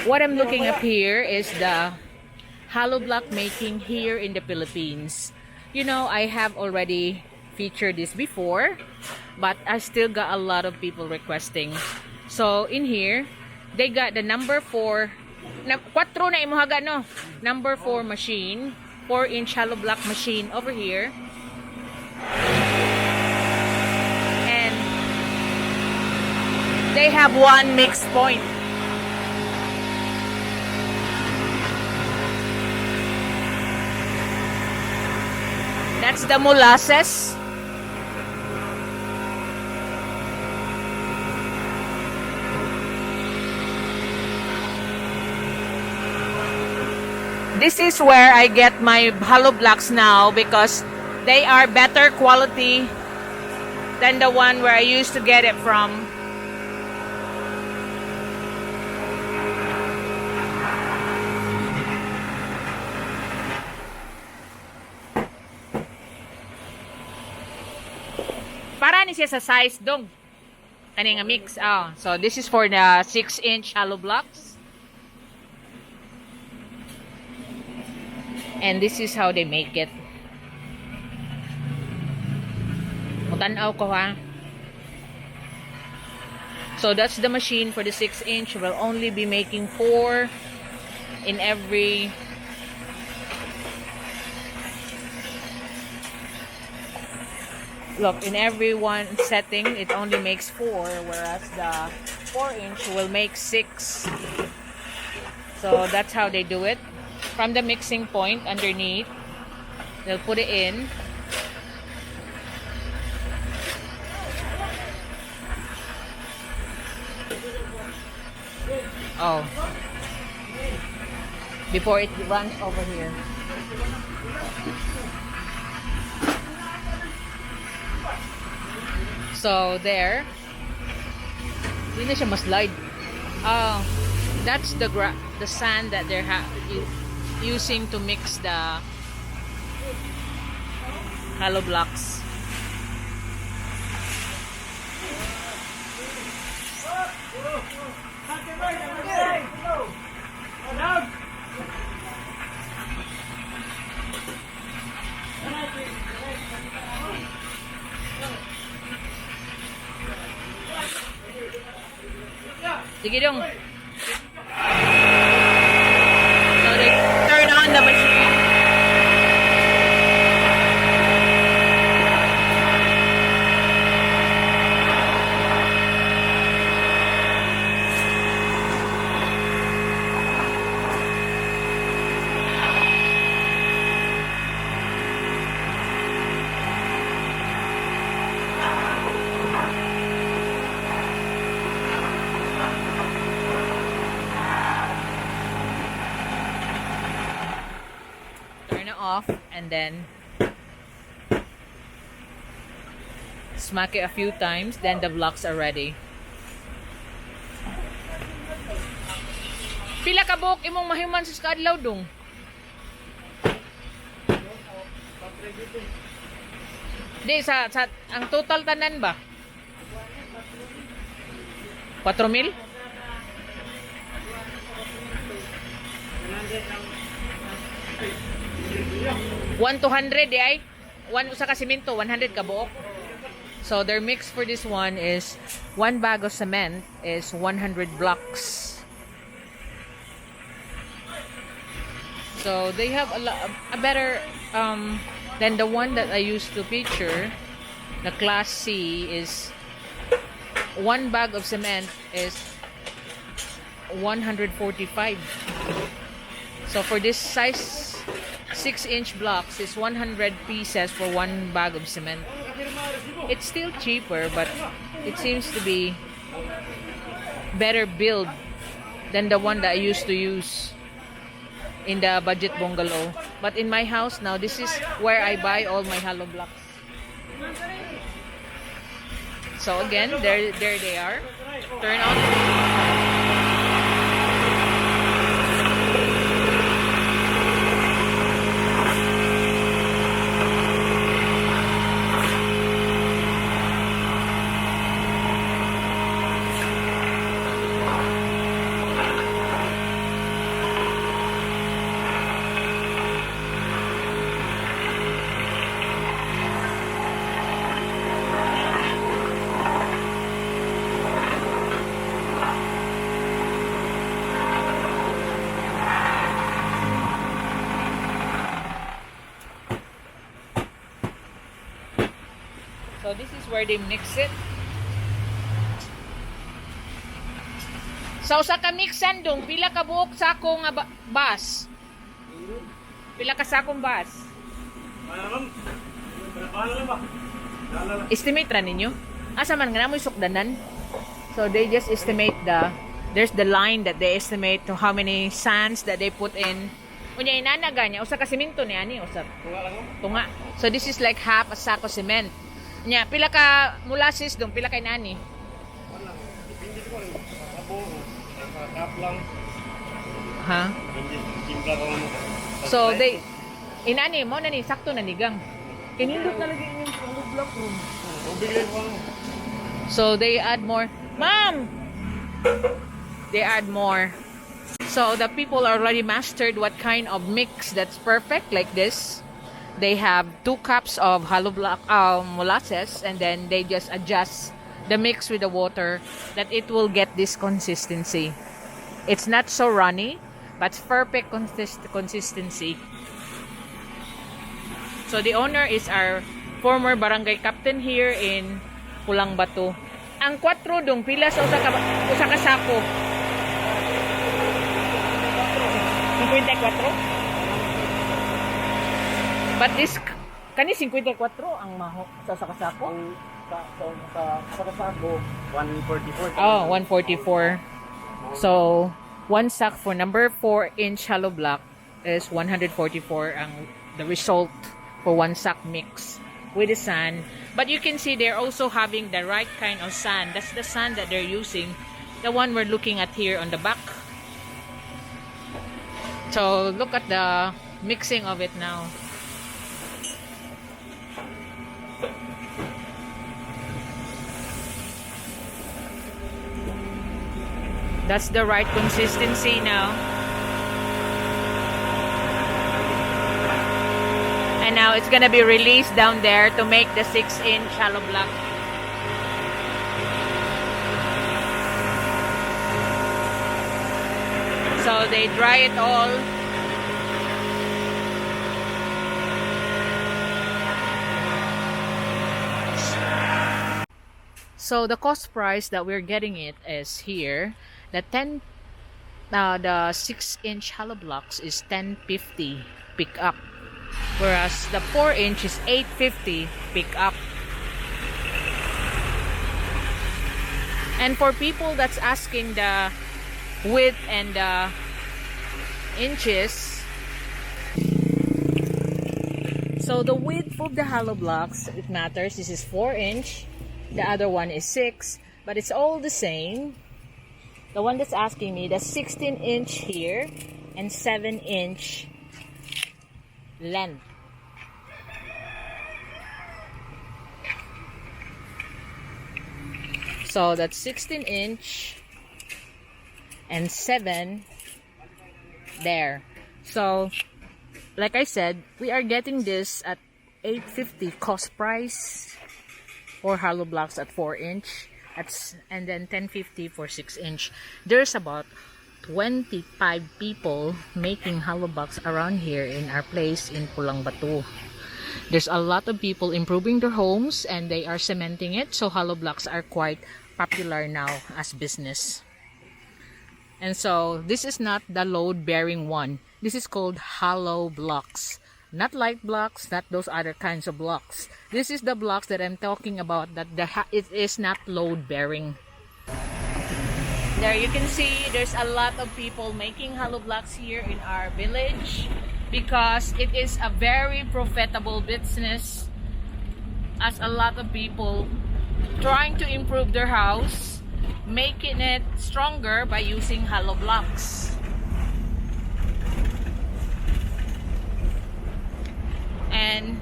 What I'm looking up here is the hollow block making here in the Philippines. You know, I have already featured this before, but I still got a lot of people requesting. So in here, they got the number 4, 4 na imuhaga no, number 4 machine, 4-inch hollow block machine over here. And they have one mix point. That's the molasses. This is where I get my hollow blocks now because they are better quality than the one where I used to get it from. Para ni siya sa size dong. Kani nga mix. Oh, so this is for the 6-inch hollow blocks. And this is how they make it. Mutanaw ko ha. So that's the machine for the 6-inch. We'll only be making 4 in every look, in every one setting, it only makes 4, whereas the 4-inch will make 6. So that's how they do it. From the mixing point underneath, they'll put it in. Oh. Before it runs over here. So there, hindi na siya maslide. Oh, that's the sand that they're using to mix the hollow blocks. Sige dong. So they turn on the machine. Off and then smack it a few times, then the blocks are ready. Pila ka buok imong mahiman sa kadlaw dong? Di sa ang total tanan ba? 4,000? 1,200 di ay? 1 usa ka simento, 100 ka buok. So their mix for this one is 1 bag of cement is 100 blocks. So they have a better than the one that I used to feature. The class C is 1 bag of cement is 145. So for this size 6-inch blocks is 100 pieces for 1 bag of cement. It's still cheaper, but it seems to be better build than the one that I used to use in the budget bungalow. But in my house now, this is where I buy all my hollow blocks. So again, there they are. Turn on. where they mix it. Sa usa ka mixan dong, pila ka buok sako nga bas? Pila ka sakong bas? Estimate ra ninyo? Asa man nga namoy sukdanan? So they just estimate there's the line that they estimate to how many sands that they put in. Unya inanaga niya, usa ka semento ni ani, usa tunga. So this is like half a sack of cement. Nya pila ka molasses dong, pila kay nani? Ha? So they inani mo na ni sakto na nigang. Kinindot na lagi yung block room. So they add more. Ma'am. They add more. So the people already mastered what kind of mix that's perfect like this. They have 2 cups of hollow block molasses, and then they just adjust the mix with the water that it will get this consistency. It's not so runny, but it's perfect consistency. So the owner is our former barangay captain here in Pulang Batu. Ang 4 dong pila sa usa ka sako. 54. But this kani 54 ang maho sa usa ka sako. Sa kasako 144. Oh, 144. So, 1 sack for number 4-inch hollow block is 144 ang the result for 1 sack mix with the sand. But you can see they're also having the right kind of sand. That's the sand that they're using. The one we're looking at here on the back. So, look at the mixing of it now. That's the right consistency now. And now it's gonna be released down there to make the 6-inch hollow block. So they dry it all. So the cost price that we're getting it is here. The 6-inch hollow blocks is $10.50 pick up, whereas the 4-inch is $8.50 pick up. And for people that's asking the width and the inches, so the width of the hollow blocks, it matters. This is 4-inch, the other one is 6, but it's all the same. The one that's asking me, the 16-inch here and 7-inch length. So that's 16-inch and 7 there. So like I said, we are getting this at $8.50 cost price for hollow blocks at 4-inch. And then $10.50 for 6-inch. There's about 25 people making hollow blocks around here in our place in Pulang Batu. There's a lot of people improving their homes and they are cementing it, so hollow blocks are quite popular now as business. And so this is not the load bearing one. This is called hollow blocks. Not light blocks, not those other kinds of blocks. This is the blocks that I'm talking about, that it is not load bearing. There you can see there's a lot of people making hollow blocks here in our village because it is a very profitable business, as a lot of people trying to improve their house, making it stronger by using hollow blocks. And